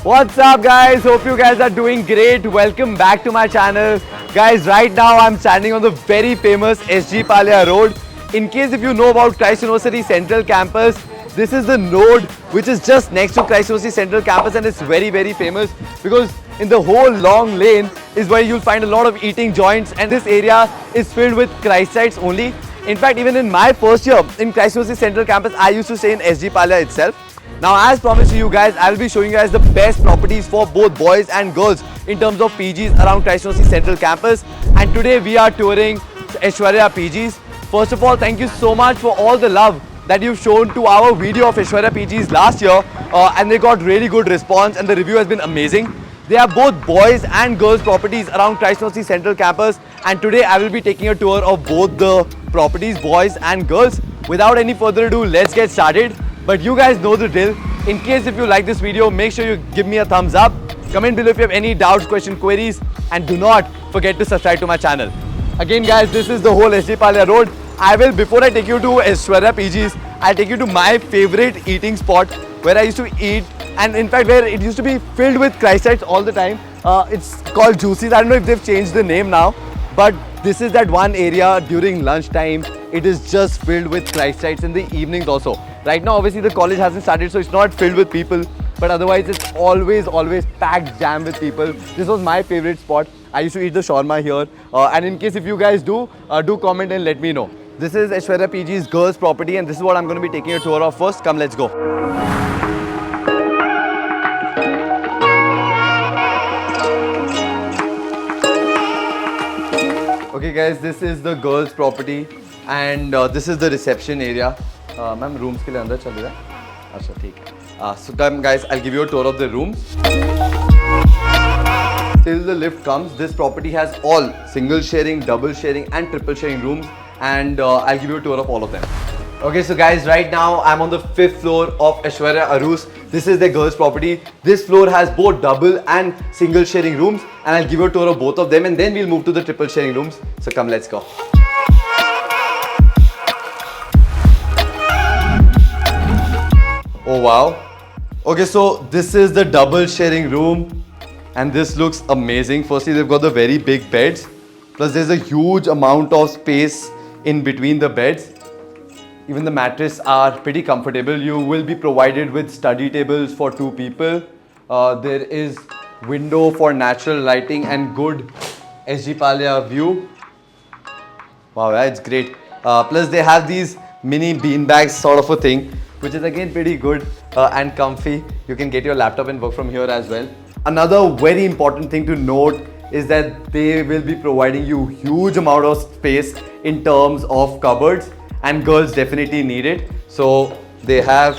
What's up guys? Hope you guys are doing great. Welcome back to my channel. Guys, right now I'm standing on the very famous SG Palya Road. In case if you know about Christ University Central Campus, this is the road which is just next to Christ University Central Campus, and it's very famous because in the whole long lane is where you'll find a lot of eating joints, and this area is filled with Christites only. In fact, even in my first year in Christ University Central Campus, I used to stay in SG Palya itself. Now, as promised to you guys, I will be showing you guys the best properties for both boys and girls in terms of PGs around Christ University Central Campus. And today we are touring Aishwarya PGs. First of all, thank you so much for all the love that you've shown to our video of Aishwarya PGs last year, and they got really good response and the review has been amazing. They are both boys and girls properties around Christ University Central Campus, and today I will be taking a tour of both the properties, boys and girls. Without any further ado, let's get started. But you guys know the drill. In case if you like this video, make sure you give me a thumbs up. Comment below if you have any doubts, questions, queries, and do not forget to subscribe to my channel. Again guys, this is the whole SG Palya Road. Before I take you to Aishwarya PGs, I'll take you to my favorite eating spot where I used to eat, and in fact where it used to be filled with Christites all the time. It's called Juicy's. I don't know if they've changed the name now, but this is that one area during lunchtime. It is just filled with Christites in the evenings also. Right now obviously the college hasn't started, so it's not filled with people, but otherwise it's always packed jam with people. This was my favorite spot. I used to eat the shawarma here, and in case if you guys do comment and let me know. This is Aishwarya PG's girls property, and this is what I'm going to be taking a tour of first. Come, let's go. Okay guys, this is the girls property, and this is the reception area. Ma'am, rooms ke liye andar chal raha hai? Acha, theek hai. So come guys, I'll give you a tour of the rooms. Till the lift comes, this property has all single sharing, double sharing and triple sharing rooms, and I'll give you a tour of all of them. Okay, so guys, right now I'm on the 5th floor of Aishwarya Arus. This is the girls property. This floor has both double and single sharing rooms, and I'll give you a tour of both of them, and then we'll move to the triple sharing rooms. So come, let's go. Oh wow. Okay, so this is the double sharing room, and this looks amazing. Firstly, they've got the very big beds, plus there's a huge amount of space in between the beds. Even the mattress are pretty comfortable. You will be provided with study tables for 2 people. There is window for natural lighting and good SG Palya view. Wow, yeah, it's great. Plus they have these mini bean bags sort of a thing, which is again pretty good and comfy. You can get your laptop and work from here as well. Another very important thing to note is that they will be providing you huge amount of space in terms of cupboards, and girls definitely need it. So they have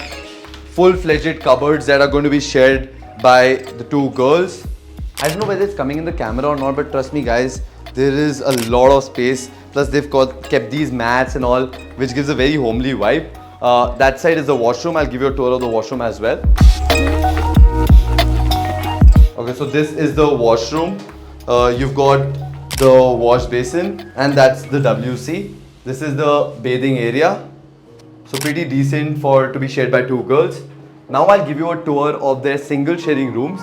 full-fledged cupboards that are going to be shared by the 2 girls. I don't know whether it's coming in the camera or not, but trust me guys, there is a lot of space. Plus they've kept these mats and all, which gives a very homely vibe. That side is the washroom. I'll give you a tour of the washroom as well. Okay, so this is the washroom. You've got the wash basin, and that's the WC. This is the bathing area. So pretty decent to be shared by 2 girls. Now I'll give you a tour of their single sharing rooms.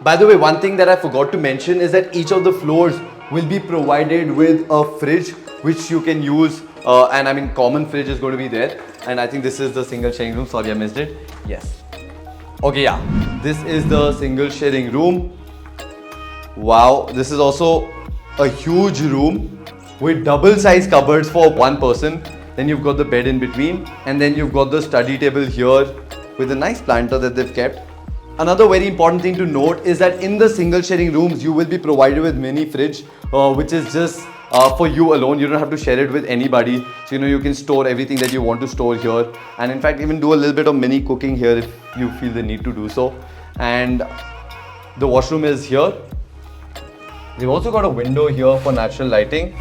By the way, one thing that I forgot to mention is that each of the floors will be provided with a fridge which you can use, and I mean common fridge is going to be there. And I think this is the single sharing room. Sorry, I missed it. Yes. Okay, yeah. This is the single sharing room. Wow, this is also a huge room with double size cupboards for 1 person. Then you've got the bed in between, and then you've got the study table here with a nice planter that they've kept. Another very important thing to note is that in the single sharing rooms, you will be provided with mini fridge, which is just for you alone. You don't have to share it with anybody. So you can store everything that you want to store here, and in fact even do a little bit of mini cooking here if you feel the need to do so. And the washroom is here. They've also got a window here for natural lighting.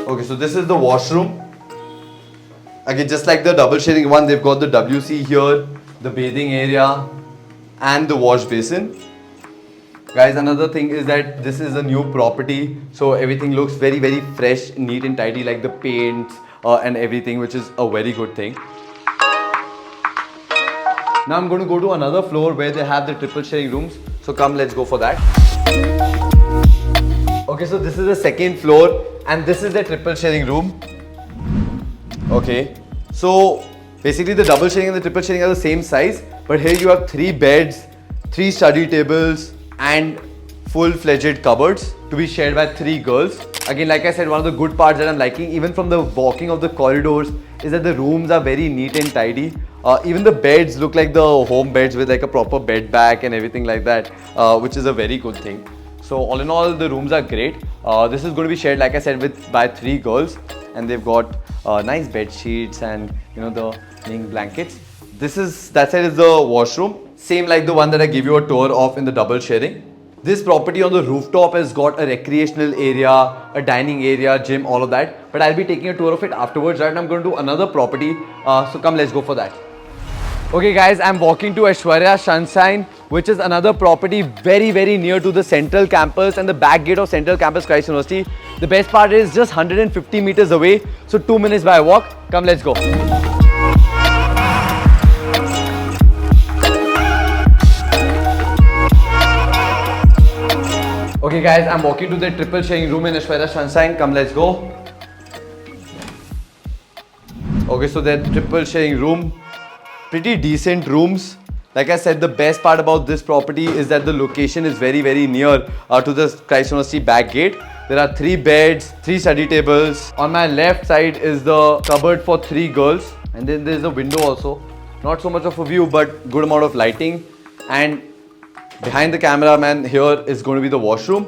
Okay, so this is the washroom. Again, just like the double sharing one, they've got the WC here, the bathing area and the wash basin. Guys, another thing is that this is a new property, so everything looks very fresh, neat and tidy, like the paint and everything, which is a very good thing. Now I'm going to go to another floor where they have the triple sharing rooms. So come, let's go for that. Okay, so this is the second floor and this is the triple sharing room. Okay, so basically the double sharing and the triple sharing are the same size, but here you have 3 beds, 3 study tables and full-fledged cupboards to be shared by 3 girls. Again, like I said, one of the good parts that I'm liking, even from the walking of the corridors, is that the rooms are very neat and tidy. Even the beds look like the home beds with like a proper bed back and everything like that, which is a very good thing. So all in all, the rooms are great. This is going to be shared, like I said, by 3 girls, and they've got nice bed sheets and the king blankets. That side is the washroom, same like the one that I gave you a tour of in the double sharing. This property on the rooftop has got a recreational area, a dining area, gym, all of that. But I'll be taking a tour of it afterwards. Right now I'm going to another property. So come, let's go for that. Okay guys, I'm walking to Aishwarya Sunshine, which is another property very near to the central campus and the back gate of Central Campus Christ University. The best part is just 150 meters away. So 2 minutes by walk. Come, let's go. Okay guys, I'm walking to the triple sharing room in Aishwarya Sunshine. Come, let's go. Okay, so the triple sharing room, pretty decent rooms. Like I said, the best part about this property is that the location is very near to the Christ University back gate. There are 3 beds, 3 study tables. On my left side is the cupboard for 3 girls, and then there's a window also. Not so much of a view, but good amount of lighting. And behind the cameraman here is going to be the washroom,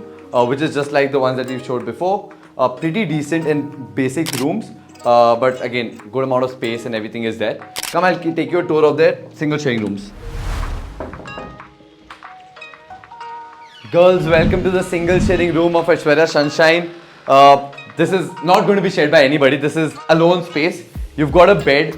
which is just like the ones that we've showed before. Pretty decent and basic rooms, but again, good amount of space and everything is there. Come, I'll take you a tour of their single sharing rooms. Girls, welcome to the single sharing room of Aishwarya Sunshine. This is not going to be shared by anybody. This is alone space. You've got a bed.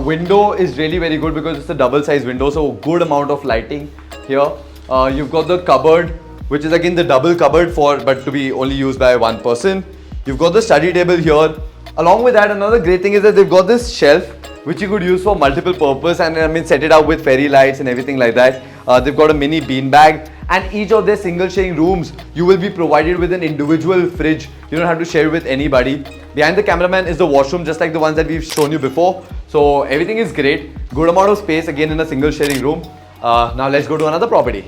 Window is really very good because it's a double size window, so good amount of lighting here. You've got the cupboard, which is again the double cupboard but to be only used by one person. You've got the study table here. Along with that, another great thing is that they've got this shelf which you could use for multiple purpose, and I mean set it up with fairy lights and everything like that. They've got a mini bean bag, and each of their single sharing rooms you will be provided with an individual fridge. You don't have to share it with anybody. Behind the cameraman is the washroom, just like the ones that we've shown you before. So everything is great. Good amount of space again in a single sharing room. Now let's go to another property.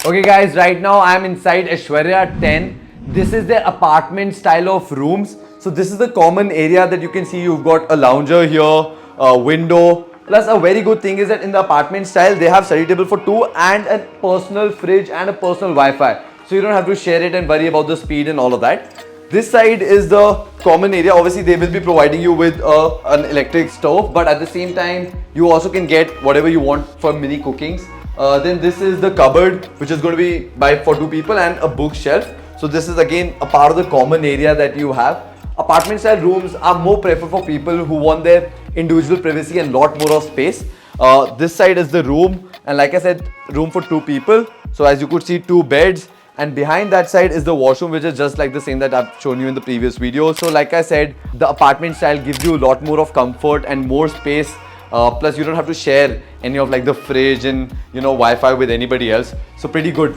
Okay guys, right now I'm inside Aishwarya 10. This is their apartment style of rooms. So this is the common area that you can see. You've got a lounger here, a window. Plus a very good thing is that in the apartment style, they have study table for 2 and a personal fridge and a personal Wi-Fi. So you don't have to share it and worry about the speed and all of that. This side is the common area. Obviously, they will be providing you with an electric stove, but at the same time, you also can get whatever you want for mini cookings. Then this is the cupboard, which is going to be for 2 people, and a bookshelf. So this is again a part of the common area that you have. Apartment style rooms are more preferred for people who want their individual privacy and lot more of space. This side is the room, and like I said, room for 2 people. So as you could see, 2 beds. And behind that side is the washroom, which is just like the same that I've shown you in the previous video. So like I said, the apartment style gives you a lot more of comfort and more space. Plus you don't have to share any of like the fridge and Wi-Fi with anybody else. So pretty good.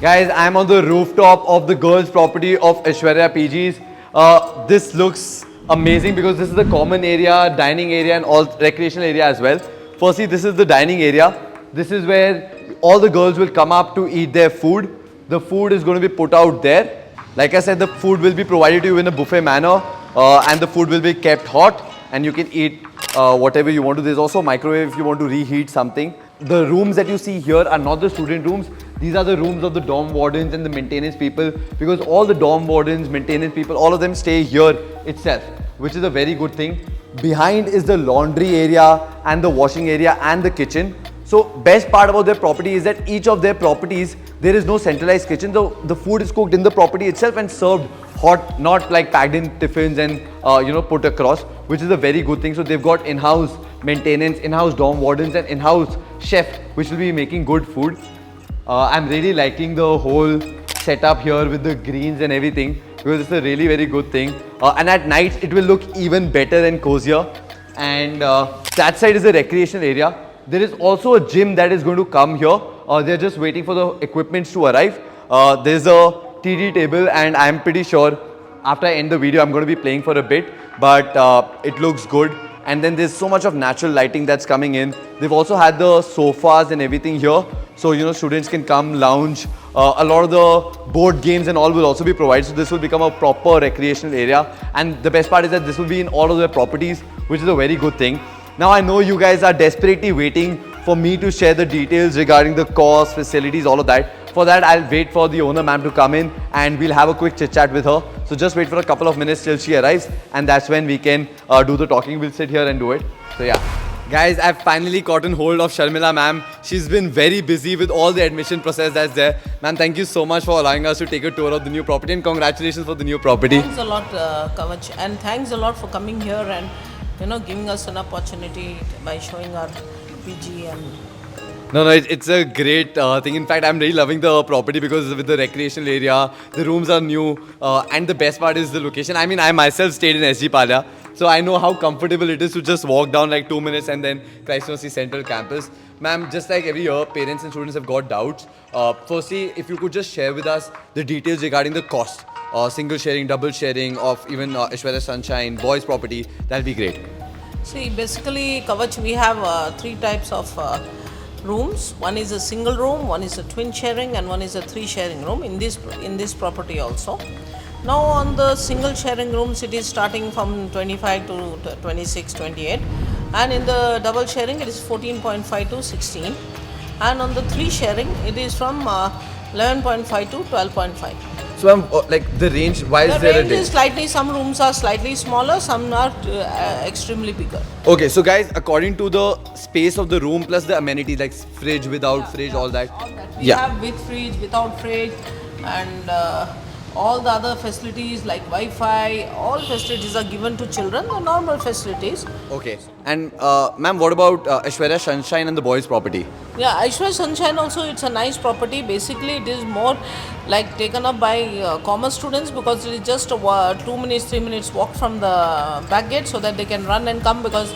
Guys, I'm on the rooftop of the girls' property of Aishwarya PG's. This looks amazing because this is the common area, dining area and all recreational area as well. Firstly, this is the dining area. This is where all the girls will come up to eat their food. The food is going to be put out there. Like I said, the food will be provided to you in a buffet manner, and the food will be kept hot and you can eat whatever you want to. There's also a microwave if you want to reheat something. The rooms that you see here are not the student rooms. These are the rooms of the dorm wardens and the maintenance people, because all the dorm wardens, maintenance people, all of them stay here itself, which is a very good thing. Behind is the laundry area and the washing area and the kitchen. So best part about their property is that each of their properties, there is no centralized kitchen. The food is cooked in the property itself and served hot, not like packed in tiffins and put across, which is a very good thing. So they've got in-house maintenance, in-house dorm wardens and in-house chef, which will be making good food. I'm really liking the whole setup here with the greens and everything. because it's a really very good thing. And at night it will look even better and cozier. And that side is a recreational area. There is also a gym that is going to come here. They're just waiting for the equipments to arrive. There's a TD table, and I'm pretty sure after I end the video I'm going to be playing for a bit, but it looks good. And then there's so much of natural lighting that's coming in. They've also had the sofas and everything here, so you know, students can come lounge. A lot of the board games and all will also be provided, so this will become a proper recreational area. And the best part is that this will be in all of their properties, which is a very good thing. Now I know you guys are desperately waiting for me to share the details regarding the cost, facilities, all of that. For that, I'll wait for the owner ma'am to come in and we'll have a quick chit chat with her. So just wait for a couple of minutes till she arrives, and that's when we can do the talking. We'll sit here and do it. So yeah. Guys, I've finally gotten hold of Sharmila ma'am. She's been very busy with all the admission process that's there. Ma'am, thank you so much for allowing us to take a tour of the new property, and congratulations for the new property. Thanks a lot, Kavach, and thanks a lot for coming here and giving us an opportunity by showing our PG and. No, it's a great thing. In fact, I'm really loving the property because with the recreational area, the rooms are new, and the best part is the location. I mean, I myself stayed in SG Palya, so I know how comfortable it is to just walk down like 2 minutes and then Christ University Central Campus. Ma'am, just like every year, parents and students have got doubts. Firstly, if you could just share with us the details regarding the cost, single sharing, double sharing of even Aishwarya Sunshine, boys property, that'll be great. See, basically, Kavach, we have 3 types of rooms. One is a single room, one is a twin sharing, and one is a 3 sharing room in this property also. Now on the single sharing rooms, it is starting from 25 to 26, 28, and in the double sharing it is 14.5 to 16, and on the 3 sharing it is from 11.5 to 12.5. So I'm like the range, why is there a range is slightly, some rooms are slightly smaller, some are extremely bigger. Okay, so guys, according to the space of the room plus the amenities like fridge, without fridge, all that. We have with fridge, without fridge, and all the other facilities like Wi-Fi, all facilities are given to children, the normal facilities. Okay. And ma'am, what about Aishwarya Sunshine and the boys property? Yeah, Aishwarya Sunshine also, it's a nice property. Basically, it is more like taken up by commerce students because it is just 2 minutes, 3 minutes walk from the back gate, so that they can run and come, because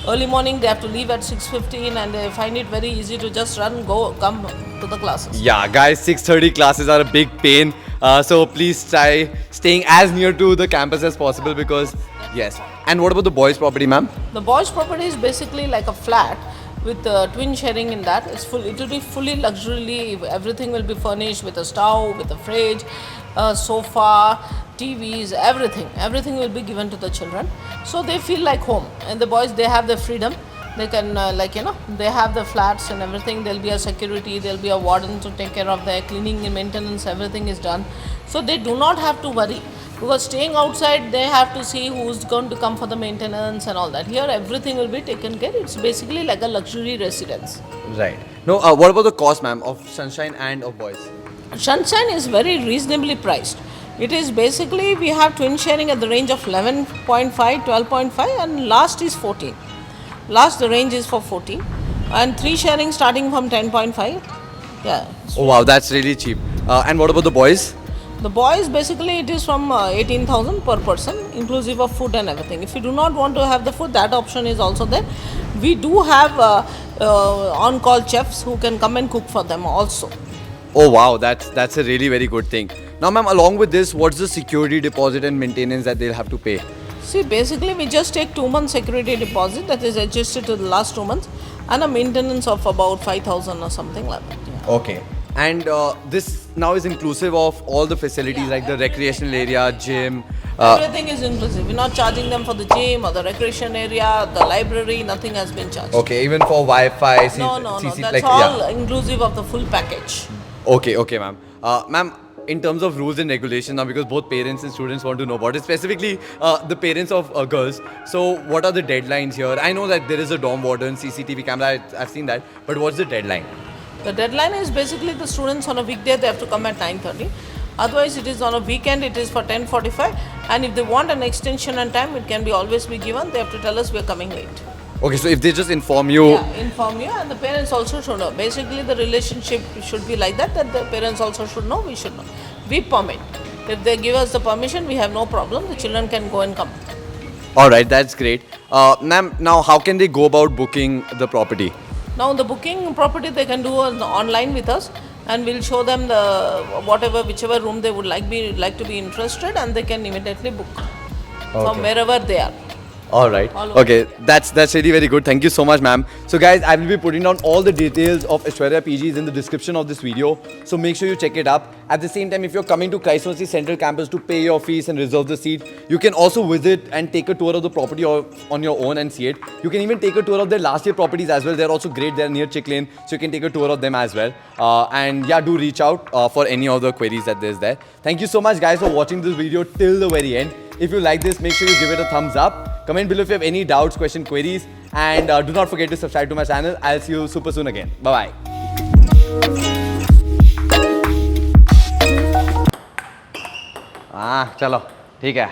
early morning they have to leave at 6:15 and they find it very easy to just run, come to the classes. Yeah, guys, 6:30 classes are a big pain. So please try staying as near to the campus as possible, because yes. And what about the boys property, ma'am? The boys property is basically like a flat with twin sharing in that. It will be fully luxuriously, everything will be furnished with a stove, with a fridge, sofa, TVs, everything will be given to the children, so they feel like home. And the boys, they have the freedom. They can they have the flats and everything. There'll be a security, there'll be a warden to take care of their cleaning and maintenance, everything is done, so they do not have to worry, because staying outside they have to see who's going to come for the maintenance and all that. Here everything will be taken care. It's basically like a luxury residence. Right. No, what about the cost, ma'am, of Sunshine and of boys? Sunshine is very reasonably priced. It is basically, we have twin sharing at the range of 11.5, 12.5, and last is 14. Last, the range is for 14, and 3 sharing starting from 10.5. Yeah. Oh wow, that's really cheap. And what about the boys? The boys, basically it is from 18,000 per person, inclusive of food and everything. If you do not want to have the food, that option is also there. We do have on-call chefs who can come and cook for them also. Oh wow, that's a really very good thing. Now ma'am, along with this, what's the security deposit and maintenance that they'll have to pay? See, basically we just take 2 months security deposit that is adjusted to the last 2 months, and a maintenance of about 5,000 or something like that. Yeah. Okay. And this now is inclusive of all the facilities like the recreational area, gym. Everything is inclusive. We're not charging them for the gym or the recreation area, the library, nothing has been charged. Okay, even for Wi-Fi, No, that's all inclusive of the full package. Okay, ma'am. Ma'am, in terms of rules and regulations now, because both parents and students want to know about it, specifically the parents of girls. So what are the deadlines here? I know that there is a dorm warden, CCTV camera, I've seen that, but what's the deadline? The deadline is basically the students on a weekday, they have to come at 9:30. Otherwise, it is on a weekend, it is for 10:45. And if they want an extension on time, it can be always be given. They have to tell us we are coming late. Okay, so if they just inform you... Yeah, inform you, and the parents also should know. Basically, the relationship should be like that the parents also should know, we should know. We permit. If they give us the permission, we have no problem. The children can go and come. All right, that's great. Ma'am, now how can they go about booking the property? Now the booking property they can do online with us, and we'll show them the whichever room they would like to be interested, and they can immediately book from wherever they are. All right. All over. Okay, that's really very good. Thank you so much, ma'am. So guys, I will be putting down all the details of Aishwarya PGs in the description of this video. So make sure you check it up. At the same time, if you're coming to Christ University Central Campus to pay your fees and reserve the seat, you can also visit and take a tour of the property on your own and see it. You can even take a tour of their last year properties as well. They're also great. They're near Chick Lane, so you can take a tour of them as well. And yeah, do reach out for any other queries that there's there. Thank you so much, guys, for watching this video till the very end. If you like this, make sure you give it a thumbs up. Comment below if you have any doubts, questions, queries, and do not forget to subscribe to my channel. I'll see you super soon again. Bye bye. चलो ठीक है.